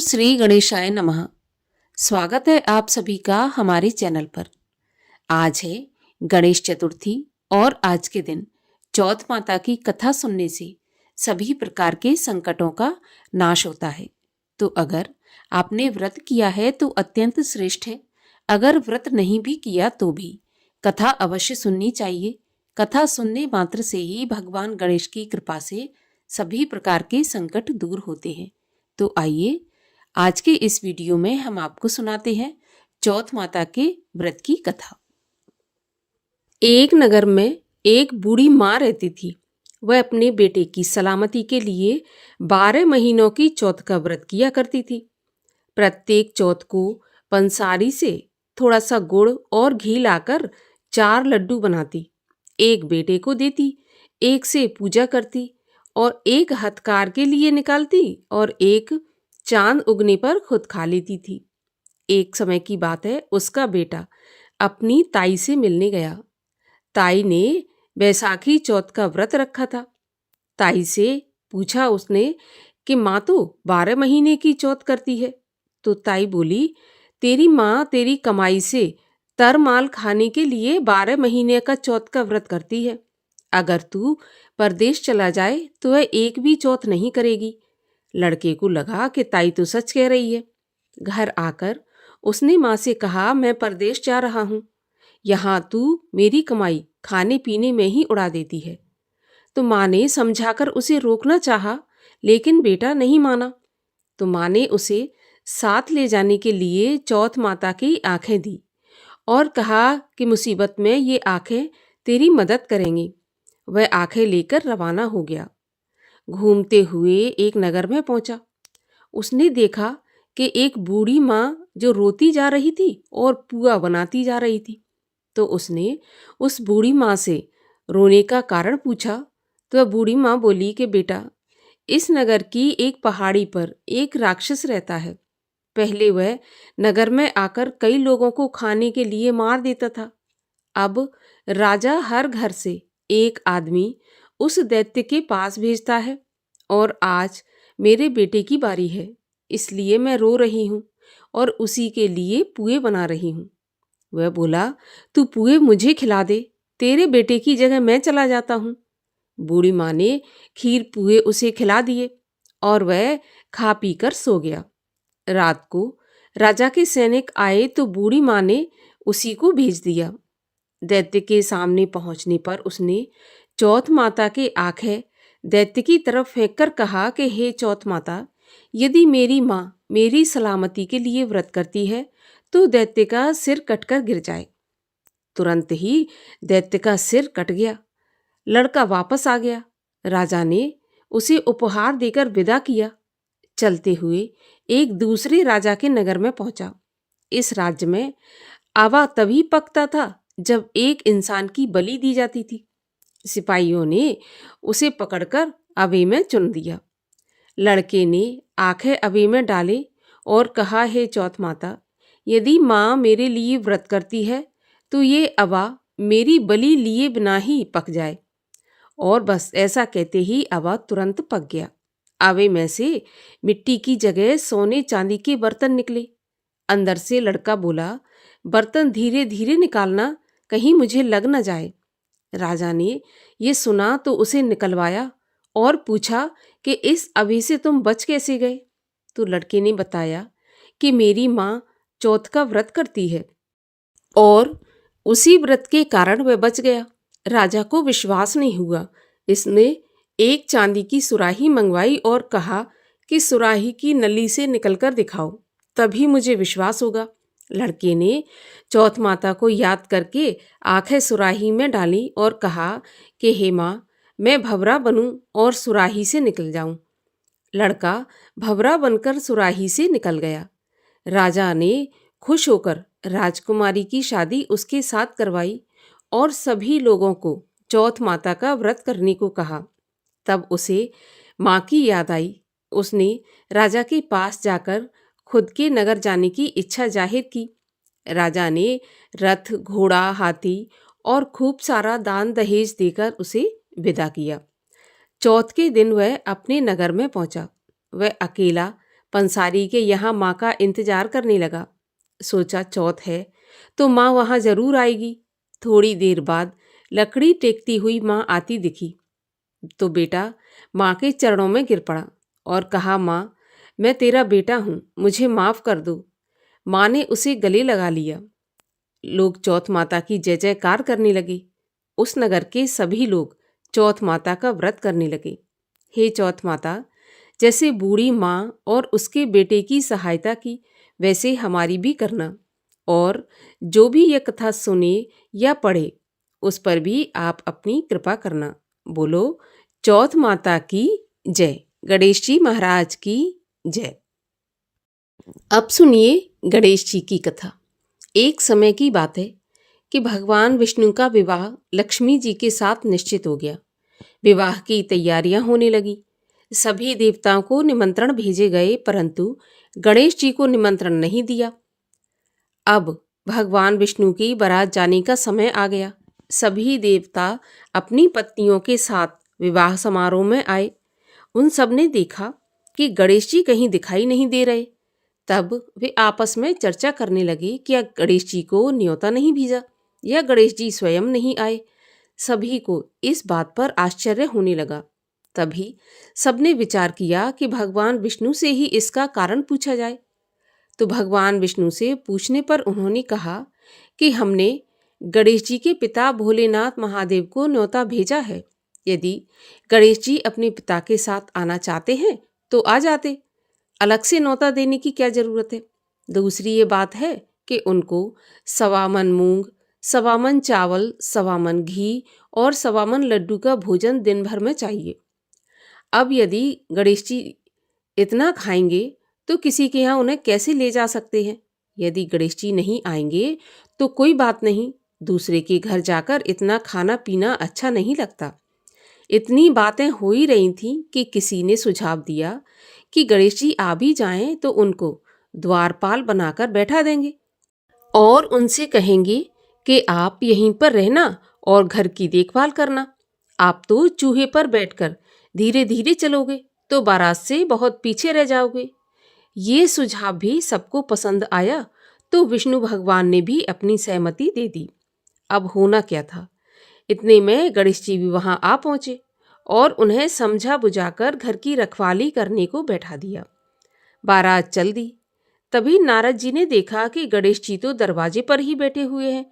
श्री गणेशाय नमः। स्वागत है आप सभी का हमारे चैनल पर। आज है गणेश चतुर्थी और आज के दिन चौथ माता की कथा सुनने से सभी प्रकार के संकटों का नाश होता है। तो अगर आपने व्रत किया है तो अत्यंत श्रेष्ठ है, अगर व्रत नहीं भी किया तो भी कथा अवश्य सुननी चाहिए। कथा सुनने मात्र से ही भगवान गणेश की कृपा से सभी प्रकार के संकट दूर होते हैं। तो आइए आज के इस वीडियो में हम आपको सुनाते हैं चौथ माता के व्रत की कथा। एक नगर में एक बूढ़ी माँ रहती थी। वह अपने बेटे की सलामती के लिए 12 महीनों की चौथ का व्रत किया करती थी। प्रत्येक चौथ को पंसारी से थोड़ा सा गुड़ और घी लाकर 4 लड्डू बनाती, एक बेटे को देती, एक से पूजा करती और एक हथकार के लिए निकालती और एक चांद उगने पर खुद खा लेती थी। एक समय की बात है, उसका बेटा अपनी ताई से मिलने गया। ताई ने बैसाखी चौथ का व्रत रखा था। ताई से पूछा उसने कि माँ तो 12 महीने की चौथ करती है। तो ताई बोली, तेरी माँ तेरी कमाई से तरमाल खाने के लिए 12 महीने का चौथ का व्रत करती है। अगर तू परदेश चला जाए तो वह एक भी चौथ नहीं करेगी। लड़के को लगा कि ताई तो सच कह रही है। घर आकर उसने माँ से कहा, मैं परदेश जा रहा हूँ, यहाँ तू मेरी कमाई खाने पीने में ही उड़ा देती है। तो माँ ने समझाकर उसे रोकना चाहा, लेकिन बेटा नहीं माना। तो माँ ने उसे साथ ले जाने के लिए चौथ माता की आंखें दी और कहा कि मुसीबत में ये आंखें तेरी मदद करेंगी। वह आंखें लेकर रवाना हो गया। घूमते हुए एक नगर में पहुंचा। उसने देखा कि एक बूढ़ी माँ जो रोती जा रही थी और पुआ बनाती जा रही थी। तो उसने उस बूढ़ी माँ से रोने का कारण पूछा। तो वह बूढ़ी माँ बोली कि बेटा, इस नगर की एक पहाड़ी पर एक राक्षस रहता है। पहले वह नगर में आकर कई लोगों को खाने के लिए मार देता था। अब राजा हर घर से एक आदमी उस दैत्य के पास भेजता है और आज मेरे बेटे की बारी है, इसलिए मैं रो रही हूँ और उसी के लिए पुए बना रही हूँ। वह बोला, तू पुए मुझे खिला दे, तेरे बेटे की जगह मैं चला जाता हूँ। बूढ़ी माँ ने खीर पुए उसे खिला दिए और वह खा पी कर सो गया। रात को राजा के सैनिक आए तो बूढ़ी माँ ने उसी को भेज दिया। दैत्य के सामने पहुंचने पर उसने चौथ माता के आंखें दैत्य की तरफ फेंककर कहा कि हे चौथ माता, यदि मेरी माँ मेरी सलामती के लिए व्रत करती है तो दैत्य का सिर कटकर गिर जाए। तुरंत ही दैत्य का सिर कट गया। लड़का वापस आ गया। राजा ने उसे उपहार देकर विदा किया। चलते हुए एक दूसरे राजा के नगर में पहुंचा। इस राज्य में आवा तभी पकता था जब एक इंसान की बलि दी जाती थी। सिपाहियों ने उसे पकड़कर अवे में चुन दिया। लड़के ने आंखें अवे में डाले और कहा, हे चौथ माता, यदि माँ मेरे लिए व्रत करती है तो ये अवा मेरी बलि लिए बिना ही पक जाए। और बस ऐसा कहते ही अवा तुरंत पक गया। अवे में से मिट्टी की जगह सोने चांदी के बर्तन निकले। अंदर से लड़का बोला, बर्तन धीरे धीरे निकालना, कहीं मुझे लग न जाए। राजा ने ये सुना तो उसे निकलवाया और पूछा कि इस अभी से तुम बच कैसे गए। तो लड़के ने बताया कि मेरी माँ चौथ का व्रत करती है और उसी व्रत के कारण वह बच गया। राजा को विश्वास नहीं हुआ। इसने एक चांदी की सुराही मंगवाई और कहा कि सुराही की नली से निकलकर दिखाओ, तभी मुझे विश्वास होगा। लड़के ने चौथ माता को याद करके आंखें सुराही में डाली और कहा कि हे माँ, मैं भंवरा बनूं और सुराही से निकल जाऊं। लड़का भंवरा बनकर सुराही से निकल गया। राजा ने खुश होकर राजकुमारी की शादी उसके साथ करवाई और सभी लोगों को चौथ माता का व्रत करने को कहा। तब उसे माँ की याद आई। उसने राजा के पास जाकर खुद के नगर जाने की इच्छा जाहिर की। राजा ने रथ, घोड़ा, हाथी और खूब सारा दान दहेज देकर उसे विदा किया। चौथ के दिन वह अपने नगर में पहुंचा। वह अकेला पंसारी के यहाँ माँ का इंतजार करने लगा। सोचा चौथ है तो माँ वहाँ जरूर आएगी। थोड़ी देर बाद लकड़ी टेकती हुई माँ आती दिखी तो बेटा माँ के चरणों में गिर पड़ा और कहा, माँ मैं तेरा बेटा हूँ, मुझे माफ़ कर दो। माँ ने उसे गले लगा लिया। लोग चौथ माता की जय जयकार करने लगे। उस नगर के सभी लोग चौथ माता का व्रत करने लगे। हे चौथ माता, जैसे बूढ़ी माँ और उसके बेटे की सहायता की वैसे हमारी भी करना, और जो भी यह कथा सुने या पढ़े उस पर भी आप अपनी कृपा करना। बोलो चौथ माता की जय। गणेश जी महाराज की जय। अब सुनिए गणेश जी की कथा। एक समय की बात है कि भगवान विष्णु का विवाह लक्ष्मी जी के साथ निश्चित हो गया। विवाह की तैयारियां होने लगी। सभी देवताओं को निमंत्रण भेजे गए, परंतु गणेश जी को निमंत्रण नहीं दिया। अब भगवान विष्णु की बारात जाने का समय आ गया। सभी देवता अपनी पत्नियों के साथ विवाह समारोह में आए। उन सब ने देखा कि गणेश जी कहीं दिखाई नहीं दे रहे। तब वे आपस में चर्चा करने लगे कि क्या गणेश जी को न्योता नहीं भेजा या गणेश जी स्वयं नहीं आए। सभी को इस बात पर आश्चर्य होने लगा। तभी सबने विचार किया कि भगवान विष्णु से ही इसका कारण पूछा जाए। तो भगवान विष्णु से पूछने पर उन्होंने कहा कि हमने गणेश जी के पिता भोलेनाथ महादेव को न्योता भेजा है। यदि गणेश जी अपने पिता के साथ आना चाहते हैं तो आ जाते, अलग से न्योता देने की क्या जरूरत है। दूसरी ये बात है कि उनको 1.25 मन मूंग, 1.25 मन चावल, 1.25 मन घी और 1.25 मन लड्डू का भोजन दिन भर में चाहिए। अब यदि गणेश जी इतना खाएंगे तो किसी के यहाँ उन्हें कैसे ले जा सकते हैं। यदि गणेश जी नहीं आएंगे तो कोई बात नहीं, दूसरे के घर जाकर इतना खाना पीना अच्छा नहीं लगता। इतनी बातें हो ही रही थीं कि किसी ने सुझाव दिया कि गणेश जी आ भी जाएं तो उनको द्वारपाल बनाकर बैठा देंगे और उनसे कहेंगे कि आप यहीं पर रहना और घर की देखभाल करना। आप तो चूहे पर बैठकर धीरे धीरे चलोगे तो बारात से बहुत पीछे रह जाओगे। ये सुझाव भी सबको पसंद आया तो विष्णु भगवान ने भी अपनी सहमति दे दी। अब होना क्या था, इतने में गणेश जी भी वहां आ पहुंचे और उन्हें समझा बुझाकर घर की रखवाली करने को बैठा दिया। बारात चल दी। तभी नारद जी ने देखा कि गणेश जी तो दरवाजे पर ही बैठे हुए हैं।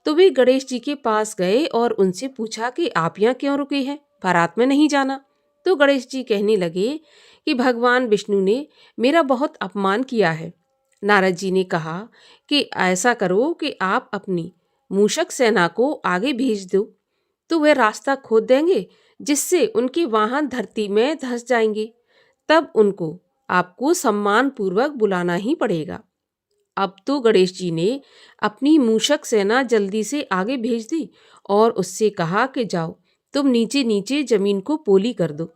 तो वे गणेश जी के पास गए और उनसे पूछा कि आप यहाँ क्यों रुके हैं, बारात में नहीं जाना। तो गणेश जी कहने लगे कि भगवान विष्णु ने मेरा बहुत अपमान किया है। नारद जी ने कहा कि ऐसा करो कि आप अपनी मूषक सेना को आगे भेज दो तो वे रास्ता खोद देंगे, जिससे उनके वाहन धरती में धंस जाएंगे। तब उनको आपको सम्मान पूर्वक बुलाना ही पड़ेगा। अब तो गणेश जी ने अपनी मूषक सेना जल्दी से आगे भेज दी और उससे कहा कि जाओ तुम नीचे नीचे जमीन को पोली कर दो।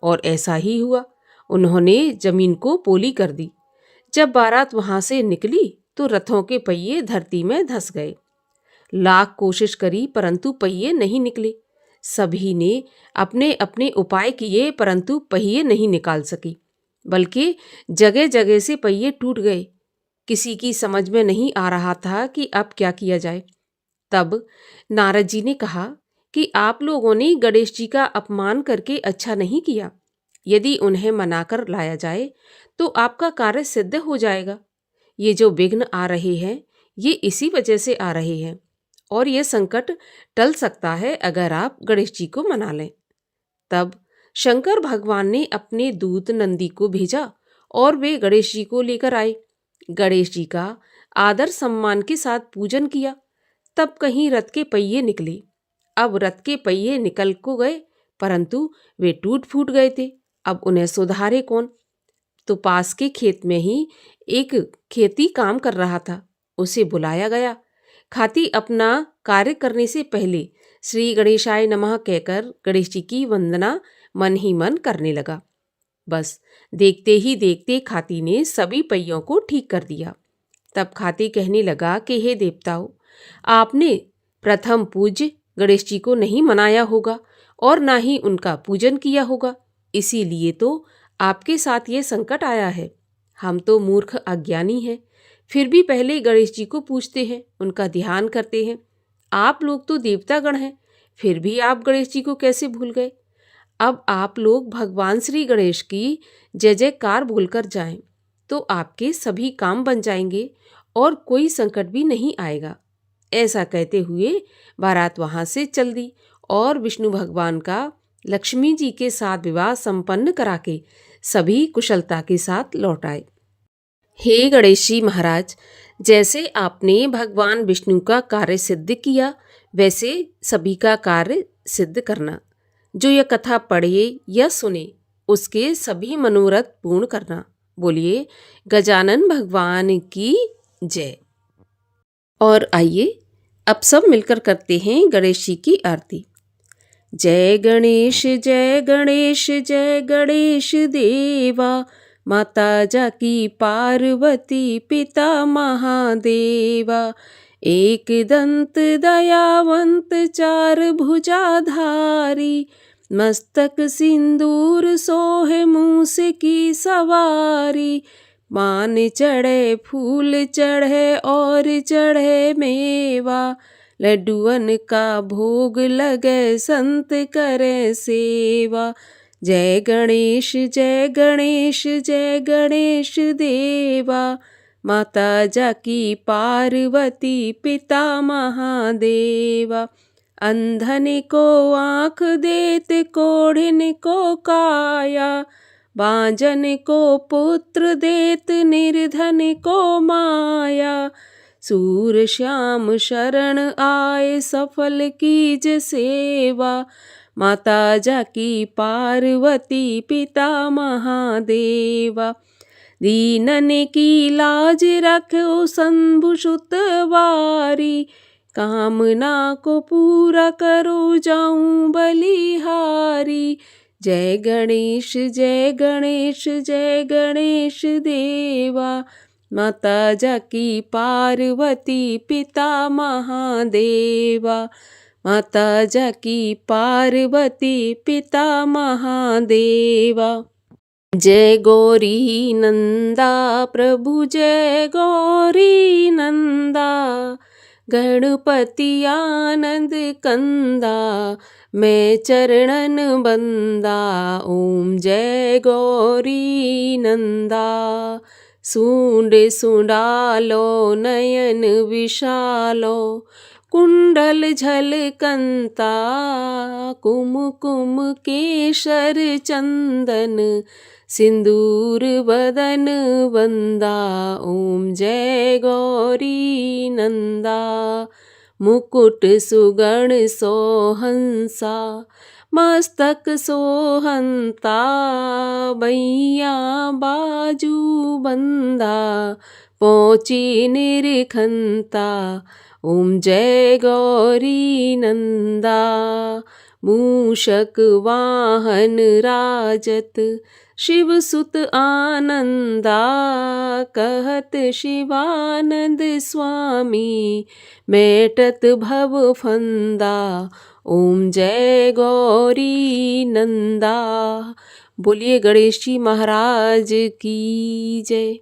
और ऐसा ही हुआ। उन्होंने जमीन को पोली कर दी। जब बारात वहां से निकली तो रथों के पहिए धरती में धंस गए। लाख कोशिश करी परंतु पहिए नहीं निकले। सभी ने अपने अपने उपाय किए परंतु पहिए नहीं निकाल सकी, बल्कि जगह जगह से पहिए टूट गए। किसी की समझ में नहीं आ रहा था कि अब क्या किया जाए। तब नारद जी ने कहा कि आप लोगों ने गणेश जी का अपमान करके अच्छा नहीं किया। यदि उन्हें मनाकर लाया जाए तो आपका कार्य सिद्ध हो जाएगा। ये जो विघ्न आ रहे हैं ये इसी वजह से आ रहे हैं और ये संकट टल सकता है अगर आप गणेश जी को मना लें। तब शंकर भगवान ने अपने दूत नंदी को भेजा और वे गणेश जी को लेकर आए। गणेश जी का आदर सम्मान के साथ पूजन किया। तब कहीं रथ के पहिए निकले। अब रथ के पहिए निकल को गए परंतु वे टूट फूट गए थे। अब उन्हें सुधारे कौन। तो पास के खेत में ही एक खेती काम कर रहा था, उसे बुलाया गया। खाती अपना कार्य करने से पहले श्री गणेशाय नमः कहकर गणेश जी की वंदना मन ही मन करने लगा। बस देखते ही देखते खाती ने सभी पहियों को ठीक कर दिया। तब खाती कहने लगा कि हे देवताओं, आपने प्रथम पूज्य गणेश जी को नहीं मनाया होगा और ना ही उनका पूजन किया होगा, इसीलिए तो आपके साथ ये संकट आया है। हम तो मूर्ख अज्ञानी हैं, फिर भी पहले गणेश जी को पूजते हैं, उनका ध्यान करते हैं। आप लोग तो देवतागण हैं, फिर भी आप गणेश जी को कैसे भूल गए? अब आप लोग भगवान श्री गणेश की जय जयकार बोलकर जाएं, तो आपके सभी काम बन जाएंगे और कोई संकट भी नहीं आएगा। ऐसा कहते हुए बारात वहां से चल दी और विष्णु भगवान का लक्ष्मी जी के साथ विवाह संपन्न करा के सभी कुशलता के साथ लौट आए। हे गणेश जी महाराज, जैसे आपने भगवान विष्णु का कार्य सिद्ध किया, वैसे सभी का कार्य सिद्ध करना। जो यह कथा पढ़े या सुने, उसके सभी मनोरथ पूर्ण करना। बोलिए गजानन भगवान की जय। और आइए अब सब मिलकर करते हैं गणेश जी की आरती। जय गणेश जय गणेश जय गणेश देवा, माता जाकी पार्वती पिता महादेवा। एक दंत दयावंत चार भुजाधारी, मस्तक सिंदूर सोहे मूस की सवारी। मान चढ़े फूल चढ़े और चढ़े मेवा, लड्डुअन का भोग लगे संत करे सेवा। जय गणेश जय गणेश जय गणेश देवा, माता जाकी पार्वती पिता महादेवा। अंधन को आँख देत कोढ़िन को काया, बांझन को पुत्र देत निर्धन को माया। सूर श्याम शरण आए सफल कीज सेवा, माता जाकी पार्वती पिता महादेवा। दीनन की लाज रखो शंभु सुत वारी, कामना को पूरा करो जाऊं बलिहारी। जय गणेश जय गणेश जय गणेश देवा, माता जाकी पार्वती पिता महादेवा। माता जाकी पार्वती पिता महादेवा। जय गौरी नंदा प्रभु जय गौरी नंदा, गणपति आनंद कंदा, मैं चरणन बंदा। ओम जय गौरी नंदा। सूंड सुंडालो नयन विशालो, कुंडल झलकंता, कुमकुम केशर चंदन, सिंदूर बदन वंदा। ओम जय गौरी नंदा। मुकुट सुगण सोहंसा, मस्तक सोहंता, बैया बाजू बंदा, पहुँची निरखंता। ओम जय गौरी नंदा। मूषक वाहन राजत, शिव सुत आनंदा, कहत शिवानंद स्वामी, मेटत भव फंदा। ओम जय गौरी नंदा। बोलिए गणेश जी महाराज की जय।